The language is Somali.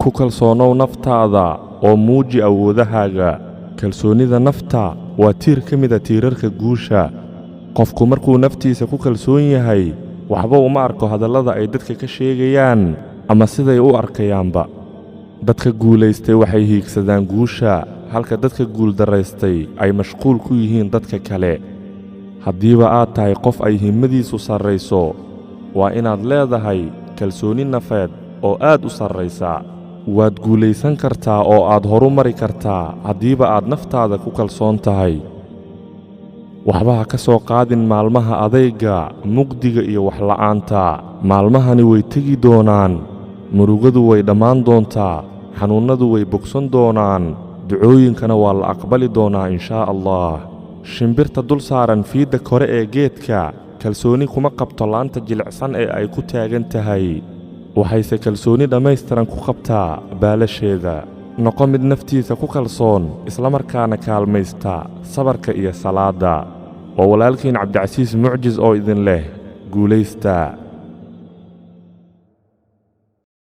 ku kalsoonow naftaada oo muuji awoodahaaga kalsoonida nafta waa tiir ka mid ah tiirarka guusha qofku markuu naftiisa ku kalsoon yahay waxba uma arko hadallada ay dadka ka sheegayaan ama siday u arkayaanba dadka guulaystay waxay hiigsadaan guusha halka dadka guuldaraystay ay mashquul ku yihiin dadka kale haddiiba aad tahay qof ay himmadiisu sarrayso waa inaad leedahay kalsooni nafeed oo aad u sarraysa waad guulaysan kartaa oo aad horu mari kartaa haddiiba aad naftaada ku kalsoon tahay waxba ha ka soo qaadin maalmaha adayga mugdiga iyo waxla'aanta maalmahani way tegi doonaan murugadu way dhammaan doontaa xanuunnadu way bogsan doonaan ducooyinkana waa la aqbali doonaa inshaa allah shimbirta dul saaran fiidda kore ee geedka kalsooni kuma qabto laanta jilicsan ee ay ku taagan tahay waxayse kalsooni dhammaystiran ku qabtaa baalasheeda noqo mid naftiisa ku kalsoon islamarkaana kaalmaysta sabarka iyo salaadda waa walaalkiin cabdicasiis mucjiz oo idin leh guulaysta